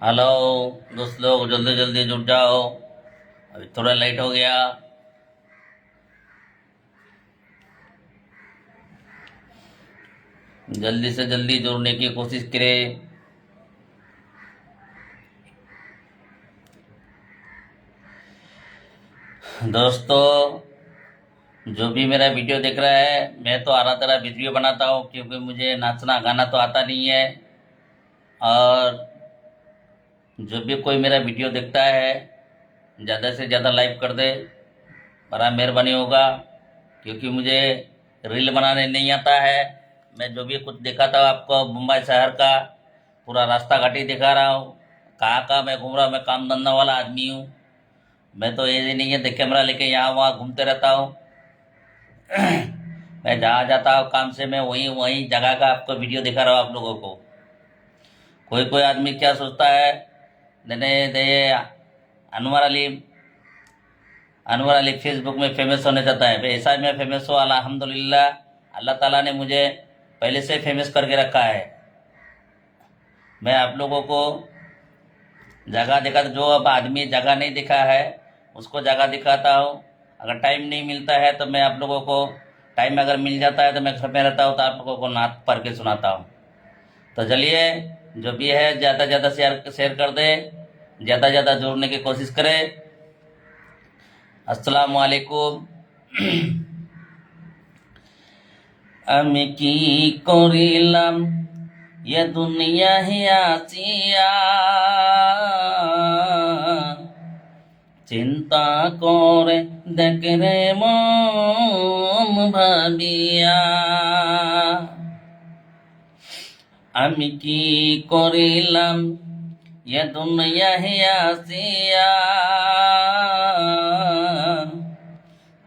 Hello दोस्त लोग, जल्दी जल्दी जुट जाओ। अभी थोड़ा लेट हो गया। जल्दी से जल्दी जुड़ने की कोशिश करें। दोस्तों, जो भी मेरा वीडियो देख रहा है, मैं तो आरा तरह वीडियो बनाता हूँ क्योंकि मुझे नाचना गाना तो आता नहीं है। और जो भी कोई मेरा वीडियो देखता है, ज़्यादा से ज़्यादा लाइक कर दे, बड़ा मेहरबानी होगा। क्योंकि मुझे रील बनाने नहीं आता है। मैं जो भी कुछ दिखाता हूँ आपको मुंबई शहर का पूरा रास्ता घाटी दिखा रहा हूँ। कहाँ कहाँ मैं घूम रहा हूँ। मैं काम धंधा वाला आदमी हूँ। मैं तो ये नहीं है कैमरा लेके यहाँ वहाँ घूमते रहता हूँ। मैं जहाँ जाता हूँ काम से, मैं वहीं वहीं जगह का आपको वीडियो दिखा रहा हूँ आप लोगों को। कोई कोई आदमी क्या सोचता है, मैंने दे अनवर अली अनवर अली फेसबुक में फेमस होने जाता है। ऐसा मैं फेमस हो, अल्हम्दुलिल्लाह। अल्लाह ताला ने मुझे पहले से फेमस करके रखा है। मैं आप लोगों को जगह दिखा, जो अब आदमी जगह नहीं दिखा है उसको जगह दिखाता हूँ। अगर टाइम नहीं मिलता है तो मैं आप लोगों को, टाइम अगर मिल जाता है तो मैं घर में रहता हूँ तो आप लोगों को नात पढ़ के सुनाता हूँ। तो चलिए, जो भी है ज़्यादा ज़्यादा शेयर शेयर कर दे, ज़्यादा ज़्यादा जोड़ने की कोशिश करें। अस्सलामु अलैकुम। আমি কি করিলাম এ দুনিয়া আসিয়া, চিন্তা করে দেখ রে মন ভাবিয়া। আমি কি করিলাম এ দুনিয়া আসিয়া,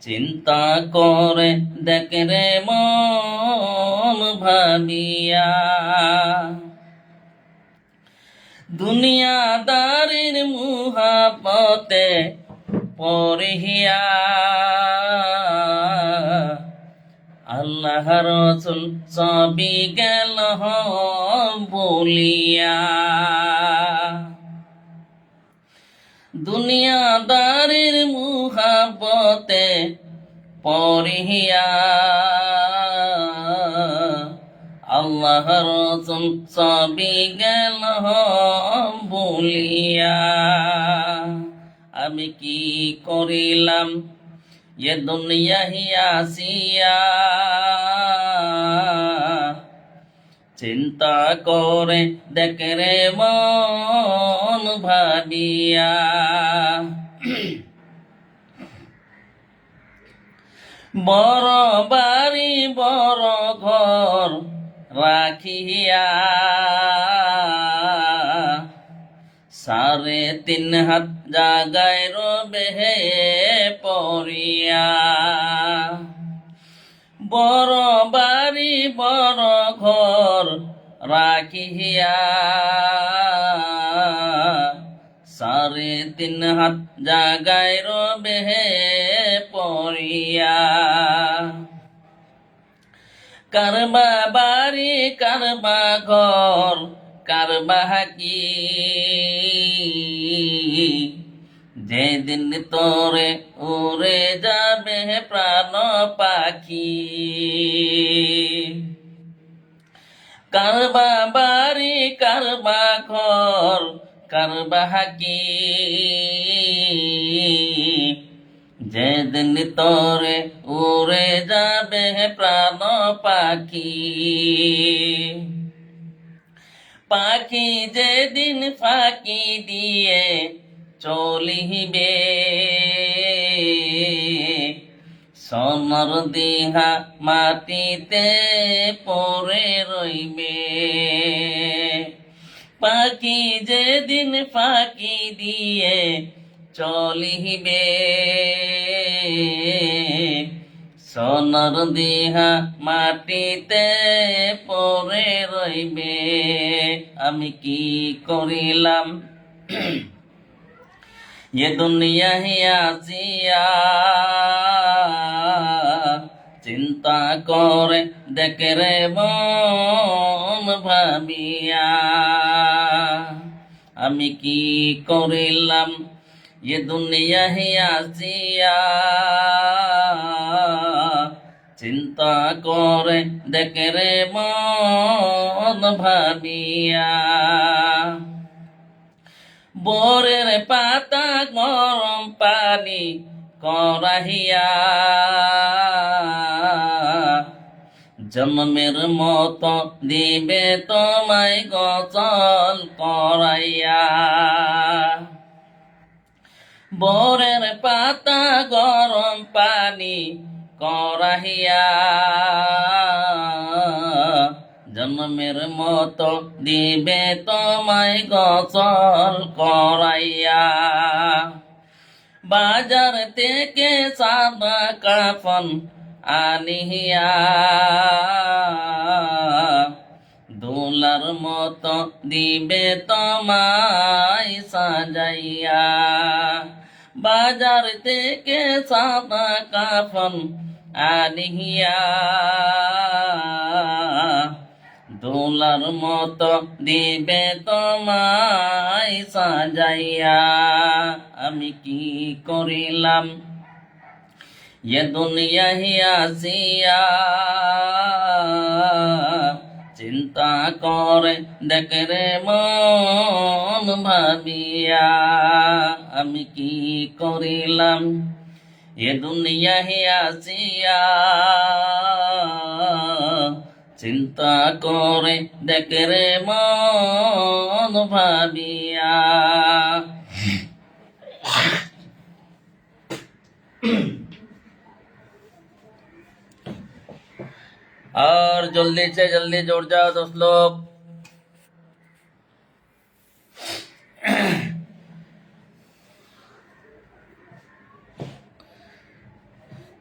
চিন্তা করে দেখ রে মন ভাবিয়া। দুনিয়াদারির মুহাবতে পড়িয়া, আল্লাহ রসুল সবই গেল বলিয়া। দুনিয়াদারির মুহাবতে পড়িয়া, আল্লাহ রসুল সবই গেল বলিয়া। আমি কি করিলাম এ দুনিয়া আসিয়া, চিন্তা করে দেখ রে মন ভাবিয়া। বড় বাড়ি বড় ঘর রাখিয়া, 3.5 হাত জাগায় রবে পড়িয়া। বড় বাড়ি বড় ঘর রাখিয়া, 3.5 হাত জাগায় রবে পড়িয়া। কারবা বাড়ি কারবা ঘর কারবা কি, যেদিন তোরে উড়ে যাবে প্রাণ পাখি। কারবা বাড়ি কারবা ঘর কারবা কি, যেদিন তোরে উড়ে যাবে প্রাণ পাখি। পাখি যেদিন ফাঁকি দিয়ে চলিবে, সোনার দেহা মাটিতে পড়ে রইবে। পাখি যেদিন ফাঁকি দিয়ে চলিবে, সোনার দেহা মাটিতে পড়ে রইবে। আমি কি করিলাম এ দুনিয়া আসিয়া, চিন্তা করে দেখ রে মন ভাবিয়া। আমি কি করিলাম ये दुनिया ही আসিয়া চিন্তা করে দেখে রে মন ভাবিয়া বরের পাতা গরম পানি করাহিয়া জন্মের মতো দিবে তোমায় গোসল করাইয়া বরের পাতা গরম পানি করাহিয়া জন্মের মতো দিবে তোমায় গোসল করাইয়া বাজার থেকে সাদা কাফন আনিয়া দুলার মতো দিবে তোমায় সাজাইয়া বাজার থেকে সাদা কাফন আনিয়া দুলার মতো দিবে তোমায় সাজাইয়া আমি কি করিলাম ये दुनिया ही আসিয়া চিন্তা করে দেখে রে মন ভাবিয়া আমি কি করিলাম ये दुनिया ही আসিয়া চিন্তা করে দেখে রে মন ভাবিয়া और जल्दी से जल्दी जुड़ जाओ दोस्त लोग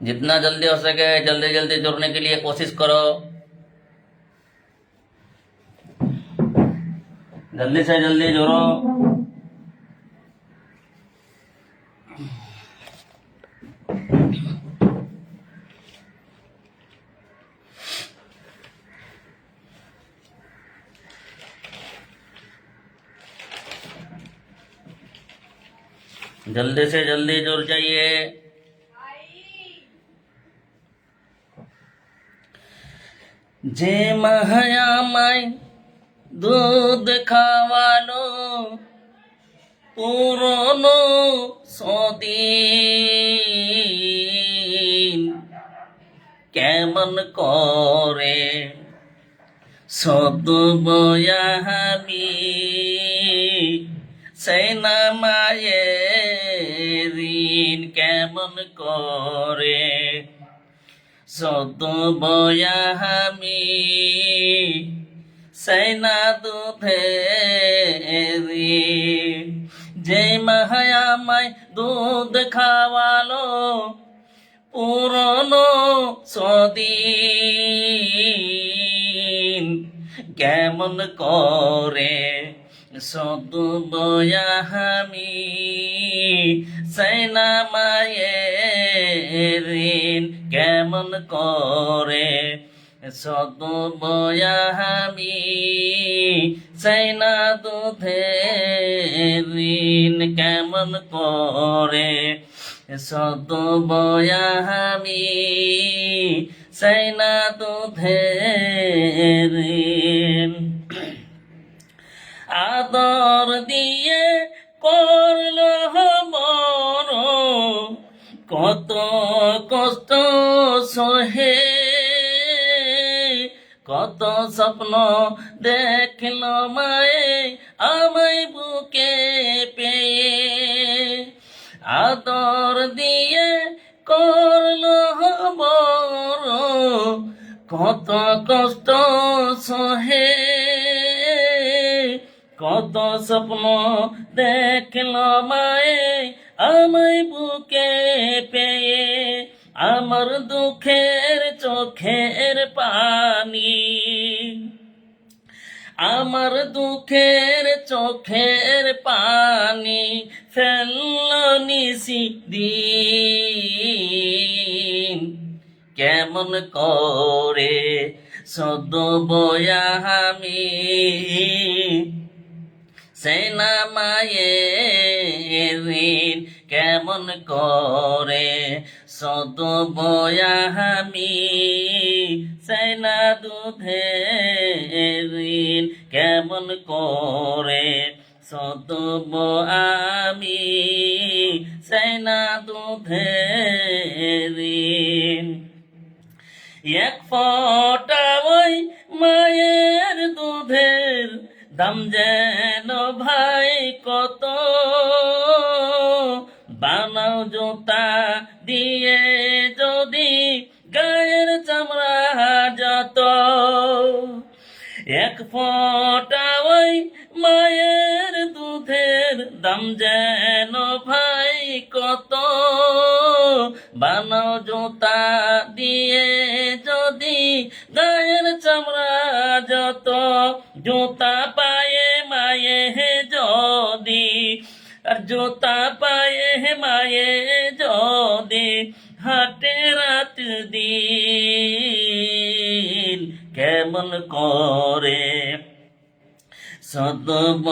जितना जल्दी हो सके जल्दी जल्दी जुड़ने के लिए कोशिश करो जल्दी से जल्दी जुड़ो जल्दी से जल्दी जुड़ जाइए जे महायामाय दूध खावालो पुरोनो सदिन केमन करे सद बयाहामी সেনা মায়ের ঋণ কেমন করে সদ বয়ামি সেনা দুধের ঋণ যে মায়ামায় দুধ খাওয়ালো পুরনো সদিন কেমন করে সদ বয়ামি সেনা মায়ের ঋণ কেমন করে সদ বয়ামি সেনা দুধের ঋণ কেমন করে সদ বয়ামি সেনা দুধের ঋণ আদর দিয়ে করলো বড় কত কষ্ট সহে কত স্বপ্ন দেখল মায়ে আমায় বুকে পেয়ে আদর দিয়ে করলো বড় কত কষ্ট সহে কত স্বপ্ন দেখল মায়ে আমায় বুকে পেয়ে আমার দুঃখের চোখের পানি আমার দুঃখের চোখের পানি ফেলল নিশি দিন কেমন করে সদ বয়ামি সেনা মায়ের ঋণ কেমন করে শোধব আমি, সেনা দুধের ঋণ কেমন করে শোধব আমি, সেনা দুধের ঋণ। এক ফোঁটা ওই মায়ের দুধের দাম যেন ভাই কত, বানাও জুতা দিয়ে যদি গায়ের চামড়া যত। এক ফোঁটা ওই মায়ের দুধের দাম যেন ভাই কত, বানাও জুতা দিয়ে যদি গায়ের চামড়া যত। জুতা পায়ে মায়ে যদি, আর জুতা পায়ে মায়ে যদি হাটে রাত দিন কেমন করে শোধব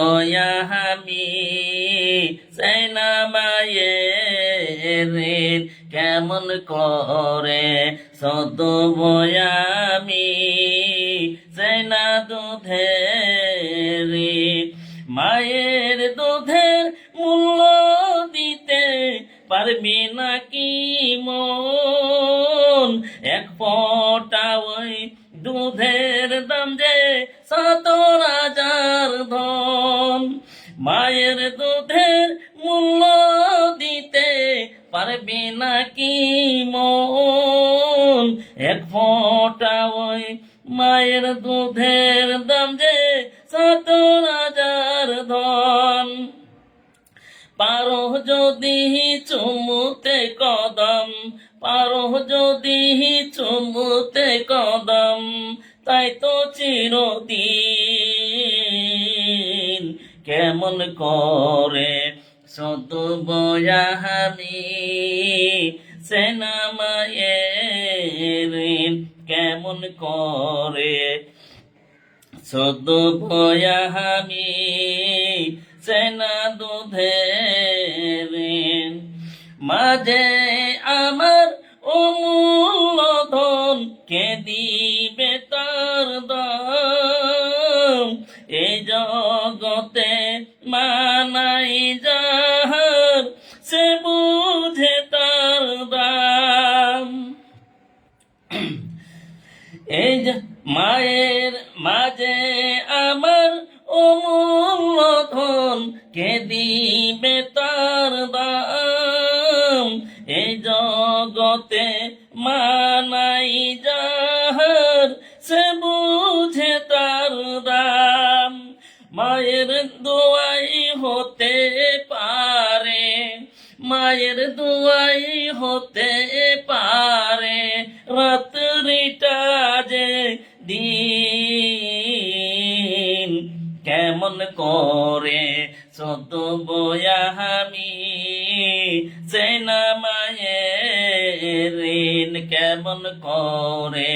আমি, সেনা মায়ের ঋণ কেমন করে শোধব আমি, সেনা দুধের ঋণ। মায়ের দুধের মূল্য দিতে পারবি নাকি মন, এক ফোঁটা ওই দুধের দাম যে ৭০,০০০ ধন। মায়ের দুধের মূল্য দিতে পারবি নাকি মন, এক ফোঁটা ওই মায়ের দুধের দাম যে ৭০,০০০ ধন। পারো যদি চুমুতে কদম, পারো যদি চুমুতে কদম, তাই তো চিরদিন কেমন করে শোধব আমি, সেনা মায়ের ঋণ কেমন করে শোধব আমি, সেনা দুধের ঋণ। মাঝে আমার অমূল্য ধন কে দিবে তার দাম, এই জগতে মানাই যাহার সে বুঝে তার দাম। এই মায়ের মাঝে আমার অমূল্য ধন কে দিবে তার দাম, এই জগতে মানাই যাহার সে বুঝে তার দাম। মায়ের দোয়াই হতে পারে, মায়ের দোয়াই হতে পারে রাত্রিটা যে দিন কেমন করে শোধব আমি, সেনা মায়ের ঋণ কেমন করে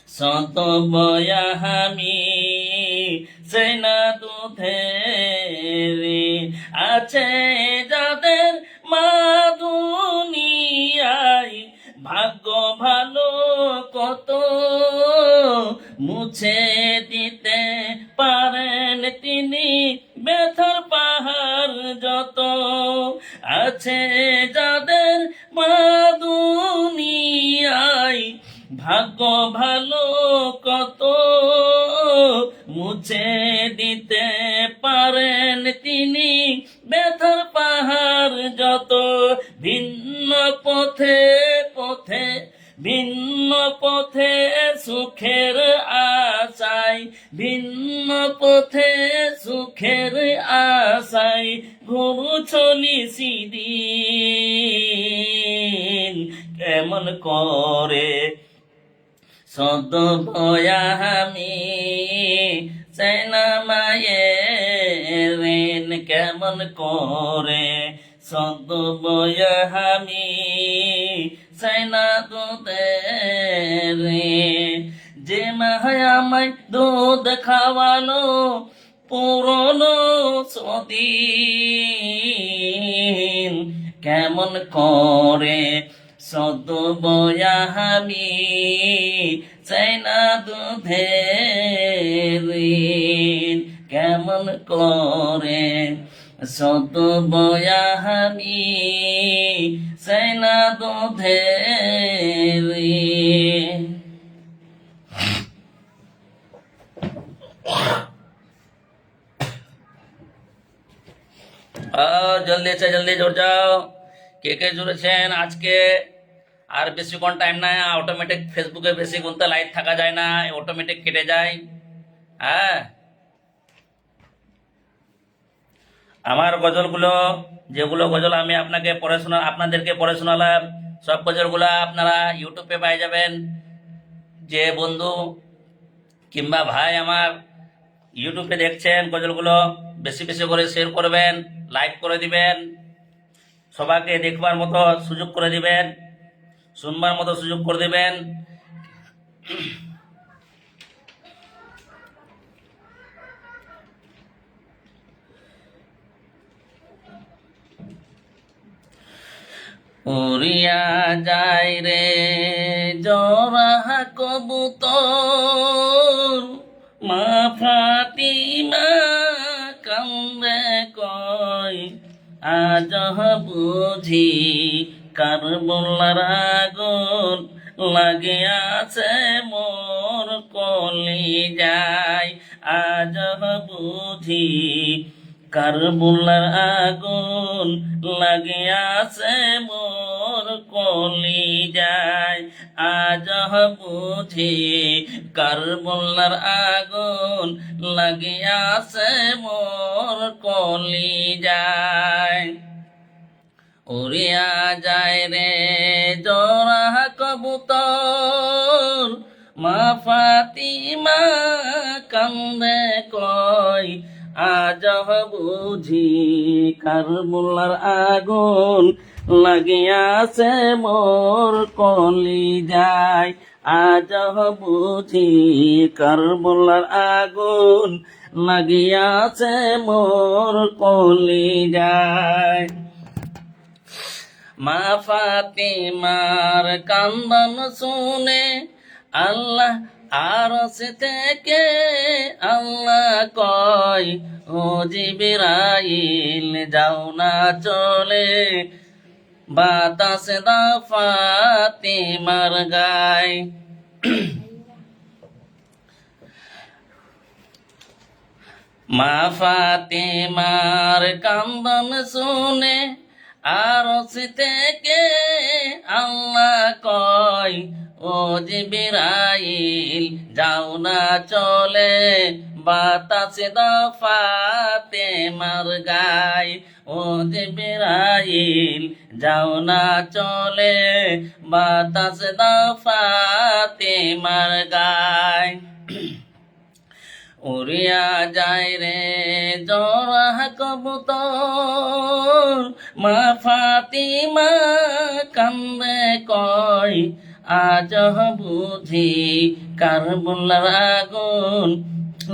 শোধব আমি, সেনা দুধের ঋণ। আছে যাদের মা দুনিয়ায় ভাগ্য ভালো কত, মুছে দিতে পারেন তিনি ব্যথার পাহাড় যত। আছে যাদের মা দুনিয়ায় ভাগ্য ভালো কত, মুছে দিতে পারেন তিনি ব্যথার পাহাড় যত। ভিন্ন পথে পথে ভিন্ন পথে সুখের আশায়, ভিন্ন পথে সুখের আশায় ঘুরু চলিছি দিন কেমন করে শোধব আমি, সেনা মায়ের ঋণ কেমন করে শোধব আমি, সেনা দুধের ঋণ। যে মা আমায় দুধ খাওয়ালো পুরনো সদিন কেমন করে সদব আমি চাই না দুধের ঋণ কেমন করে সদব আমি চাই না দুধের ঋণ। জলদি আছে, জলদি জোর যাও। কে কে জুড়েছেন আজকে? আর বেশিক্ষণ টাইম নাই, অটোমেটিক ফেসবুকে বেশিক্ষণ তো লাইভ থাকা যায় না, অটোমেটিক কেটে যায়। হ্যাঁ, আমার গজলগুলো, যেগুলো গজল আমি আপনাদেরকে পড়ে শোনালাম, সব গজলগুলো আপনারা ইউটিউবে পাই যাবেন। যে বন্ধু কিংবা ভাই আমার ইউটিউবে দেখছেন গজলগুলো, বেশি বেশি করে শেয়ার করবেন, লাইক করে দিবেন, সবাইকে দেখবার মতো সুযোগ করে দিবেন, শুনবার মতো সুযোগ করে দিবেন। উড়িয়া যায় রে জরা কবুতর, মা ফাতিমা কান্দে কয় আজ বুঝি কারবালার আগুন লাগিয়াছে মোর কলিজায়, আজ বুঝি কারবালার আগুন লাগিয়াছে মোর কলিজায়, আজ বুঝি কারবালার আগুন লাগিয়াছে মোর কলিজায়। উড়িয়া যায় রে জরা কবুতর, মা ফাতিমা কান্দে কয় আজ বুঝি কারবালার আগুন লাগিয়াছে মোর কলিজায়, আজ বুঝি কারবালার আগুন লাগিয়াছে মোর কলিজায়। মা ফাতিমার কান্দন শুনে আল্লাহ আরশ থেকে আল্লাহ কয় ও জিবরাইল যাও না চলে, বাতাস দা ফাতিমার গায়। মা ফাতিমার কান্দন শুনে আরশ থেকে আল্লাহ কয় ও জিবরাইল যাও না চলে, বাতাস দা ফাতিমার গায়। ও জিবরাইল যাও না চলে, বাতাস দা ফাতিমার গায়। উড়িয়া যায় রে জরা কবুতর, মা ফাতিমা কান্দে কয় আজ বুঝি কারবালার আগুন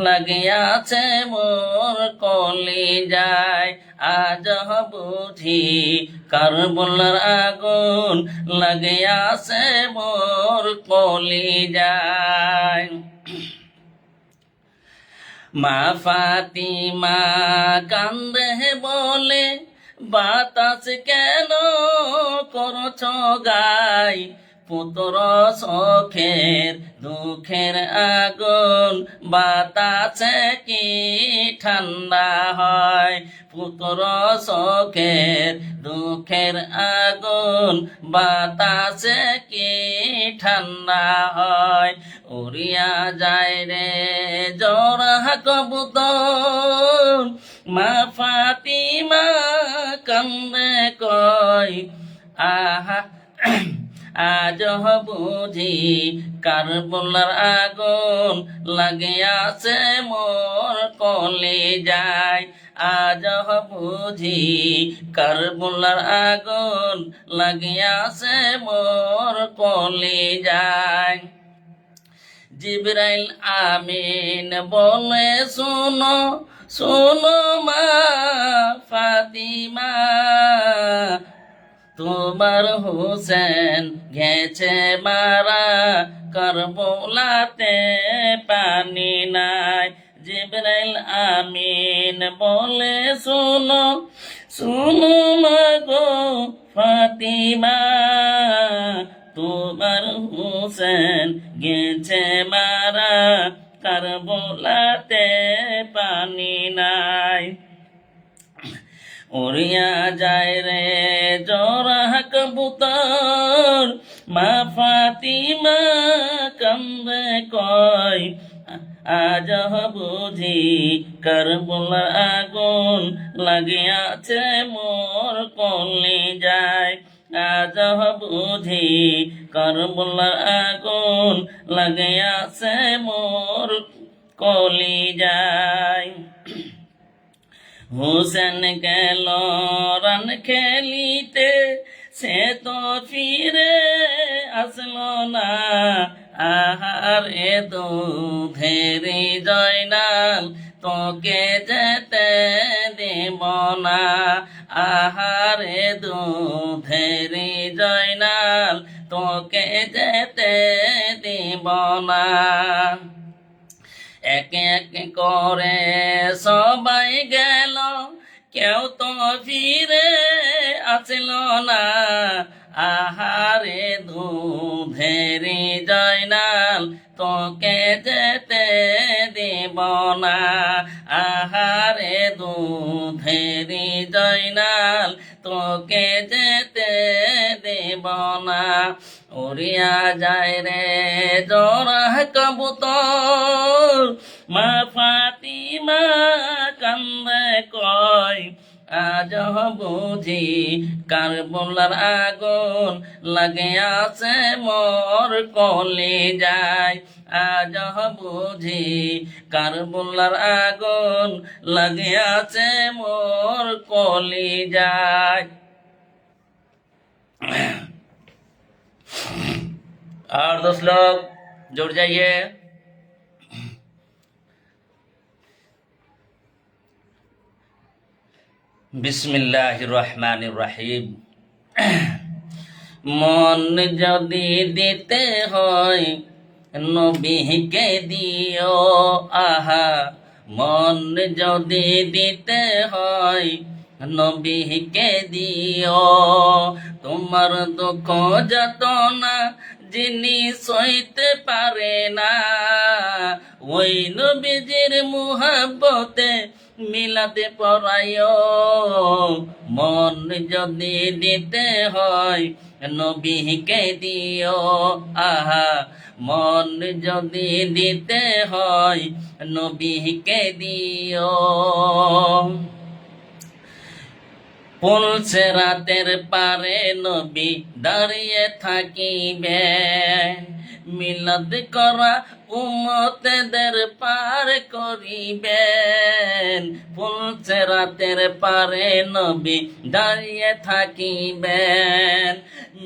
লাগিয়াছে মোর কলিজায়, আজ বুঝি কারবালার আগুন লাগিয়াছে মোর কলিজায়। মা ফাতিমা কান্দে বলে বাতাস কেন করছ গায়, পুত্র শোকের দুঃখের আগুন বাতাসে কি ঠান্ডা হয়, পুত্র শোকের দুঃখের আগুন বাতাসে কি ঠান্ডা হয়। উড়িয়া যায় রে জরা কবুতর, মা ফাতিমা কান্দে কয় আহা আজ বুঝি কারবালার আগুন লাগিয়াছে মোর কলিজায়, আজ বুঝি কারবালার আগুন লাগিয়াছে মোর কলিজায়। জিবরাইল আমিন বলে শুনো শোনো মা ফাতিমা, তোমার হোসেন গেছে মারা, কারবালাতে পানি নাই। জিবরাইল আমিন বলে শোনো, শোনো মা গো ফাতিমা, তোমার হোসেন গেছে মারা, কারবালাতে পানি নাই। উড়িয়া যায় রে জোড়া কবুতর, মা ফাতিমা কান্দে কয়, আজ বুঝি কারবালার আগুন লাগিয়াছে মোর কলিজায়। আজ বুঝি কারবালার আগুন লাগিয়াছে মোর কলিজায়। হোসেন গেল রান খেলিতে, সে তো ফিরে আসলো না। আহার এ দুধেরি জয়নাল, তোকে যেতে দেব না। আহার এ দুধেরি জয়নাল, তোকে যেতে দেব না। একে একে করে সবাই গেল, কেউ তো ফিরে আসল না। আহারে দুধেরি জয়নাল, তোকে যেতে দেব না। আহারে দুধেরি জয়নাল, তোকে যেতে দেব না। উড়িয়া যায় রে জোড়া কবুতর, মা ফাতিমা কান্দে কয়, আজ বুঝি কারবালার আগুন লাগিয়াছে মোর কলিজায়। আজ বুঝি কারবালার আগুন লাগিয়াছে মোর কলিজায়। और 2 लोग जुड़ जाइए। बिस्मिल्लाहिर रहमानिर रहीम। मन যদি দিতে হয় নবীকে দিও, আহা মন যদি দিতে হয় নবীকে দিও। তোমার দুঃখ যাতনা যিনি সইতে পারে না, ওই নবীজির মুহাব্বতে মিলাতে পরায়ো। মন যদি দিতে হয় নবীকে দিও, আহা মন যদি দিতে হয় নবীকে দিও। পুলসে রাতের পারে নবী দাঁড়িয়ে থাকিবে, মিলাদ করা উম্মতদের পার করিবেন। পুলসে রাতের পারে নবী দাঁড়িয়ে থাকিবেন,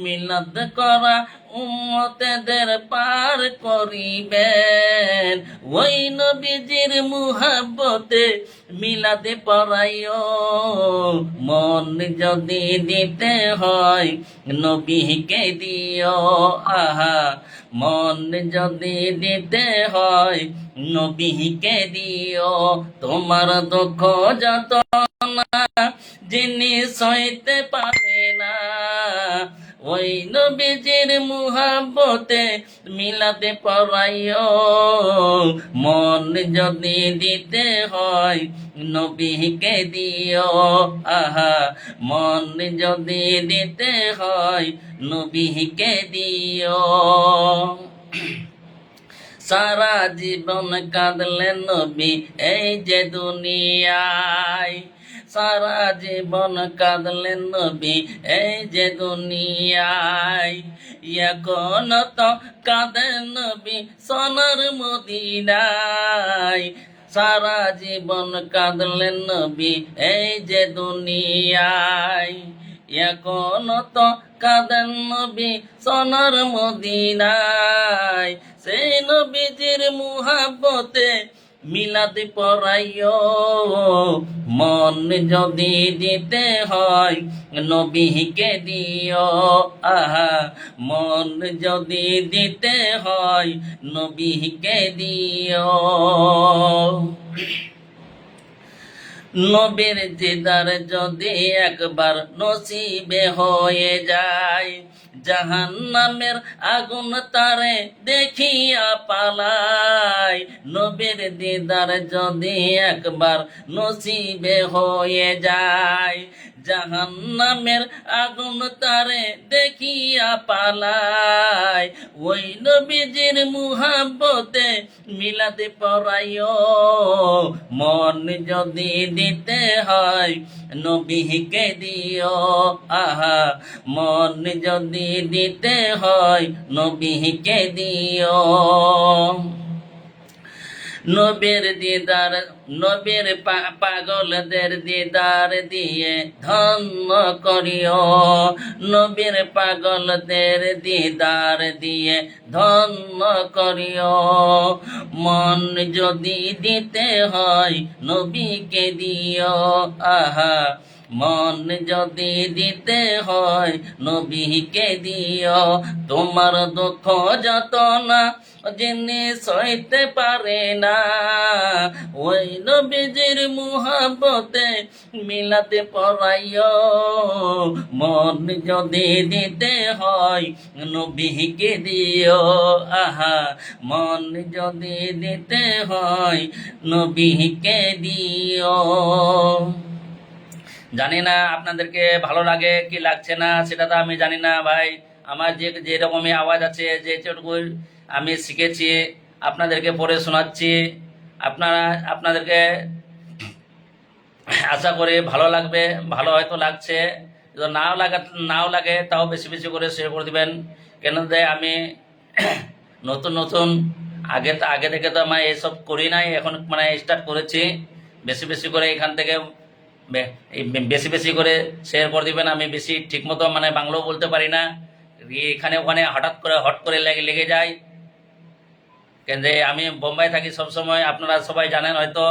মিলাদ করা উম্মতদের পার করিবেন। ওই নবীজির মুহাব্বতে মিলাদে পরায়ো। মন যদি দিতে হয় নবীকে দিও, আহা মন যদি দিতে হয় নবীকে দিও। তোমার দুঃখ যাতনা যিনি সইতে পারে না, ওই নবীজির মুহাব্বতে মিলাতে পরায়ো। মন যদি দিতে হয় নবীকে দিও, আহা মন যদি দিতে হয় নবীকে দিও। সারা জীবন কাঁদলেন নবী এই যে দুনিয়ায়, সারা জীবন কাঁদলেন নবী এই যে দুনিয়ায়। এখন তো কাঁদেন নবী সোনার মদিনায়, সারা জীবন কাঁদলেন নবী এই যে দুনিয়ায়। এখন তো কাঁদেন নবী সোনার মদিনায়, সেই নবীজির মুহাব্বতে মিলাদ পড়াইও মন যদি দিতে হয় নবীকে দিও আহা মন যদি দিতে হয় নবীকে দিও নবীর দিদার যদি একবার নসিবে হয়ে যায় জাহান্নামের আগুন তারে দেখিয়া পালায় নবীর দিদার যদি একবার নসিবে হয়ে যায় জাহান্নামের আগুন তারে দেখিয়া পালায় ওই নবীজির মুহাব্বতে মিলাদ পড়াইও মন যদি দিতে হয় নবীকে দিও আহা মন যদি দিতে হয় নবীকে দিও নবীর দিদার নবীর পাগলদের দিদার দিয়ে ধন্য করিও নবীর পাগলদের দিদার দিয়ে ধন্য করিও মন যদি দিতে হয় নবীকে দিও আহা মন যদি দিতে হয় নবীকে দিও তোমার দুঃখ যত না জিনিস হইতে পারে না ওই নবীজির মুহাব্বতে মিলাতে পড়াইও মন যদি দিতে হয় নবীকে দিও আহা মন যদি দিতে হয় নবীকে দিও জানি না আপনাদেরকে ভালো লাগে কি লাগছে না সেটা তো আমি জানি না ভাই আমার যেরকমই আওয়াজ আছে যেটুকু আমি শিখেছি আপনাদেরকে পড়ে শোনাচ্ছি আপনাদেরকে আশা করি ভালো লাগবে ভালো হয়তো লাগছে যদি নাও লাগে তাও বেশি বেশি করে শেয়ার করে দিবেন কেন আমি নতুন আগে থেকে তো আমি এসব করি নাই এখন মানে স্টার্ট করেছি বেশি বেশি করে এখান থেকে বেশি বেশি করে শেয়ার করে দিবেন আমি বেশি ঠিকমতো মানে বাংলাও বলতে পারি না এখানে ওখানে হট করে লেগে যায় কেন যে আমি বোম্বাই থাকি সবসময় আপনারা সবাই জানেন হয়তো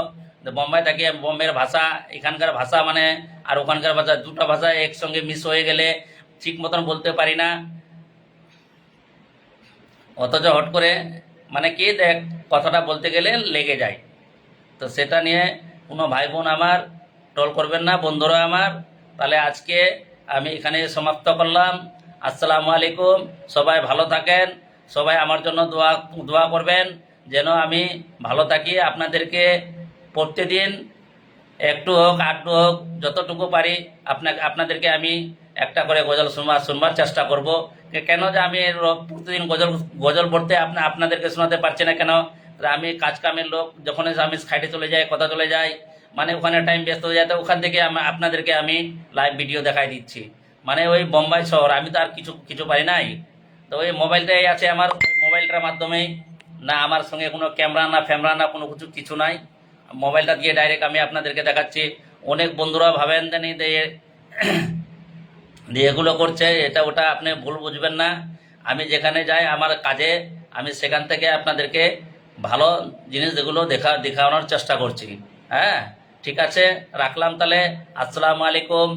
বোম্বাই থাকি বোম্বের ভাষা এখানকার ভাষা মানে আর ওখানকার ভাষা দুটো ভাষা একসঙ্গে মিস হয়ে গেলে ঠিক মতন বলতে পারি না অথচ হট করে মানে কি দেখ কথাটা বলতে গেলে লেগে যায় তো সেটা নিয়ে কোনো ভাই বোন আমার ট্রল করবেন না বন্ধুরা আমার তাহলে আজকে আমি এখানে সমাপ্ত করলাম আসসালামু আলাইকুম সবাই ভালো থাকেন সবাই আমার জন্য দোয়া করবেন যেন আমি ভালো থাকি আপনাদেরকে প্রতিদিন একটু হোক আধটু হোক যতটুকু পারি আপনাদেরকে আমি একটা করে গজল শুনবার চেষ্টা করব কেন যে আমি প্রতিদিন গজল পড়তে আপনাদেরকে শোনাতে পারছি না কেন আমি কাজ কামের লোক যখন আমি সাইডে চলে যাই কথা চলে যাই মানে ওখানে টাইম ব্যস্ত হয়ে যায় তো ওখান থেকে আপনাদেরকে আমি লাইভ ভিডিও দেখাই দিচ্ছি মানে ওই বোম্বাই শহর আমি তো আর কিছু পারি নাই তো ওই মোবাইলটাই আছে আমার মোবাইলটার মাধ্যমেই না আমার সঙ্গে কোনো ক্যামেরা না কোনো কিছু নাই মোবাইলটা দিয়ে ডাইরেক্ট আমি আপনাদেরকে দেখাচ্ছি অনেক বন্ধুরা ভাবেন জানি দিয়ে এগুলো করছে এটা ওটা আপনি ভুল বুঝবেন না আমি যেখানে যাই আমার কাজে আমি সেখান থেকে আপনাদেরকে ভালো জিনিস যেগুলো দেখানোর চেষ্টা করছি হ্যাঁ ঠিক আছে রাখলাম তাহলে আসসালামু আলাইকুম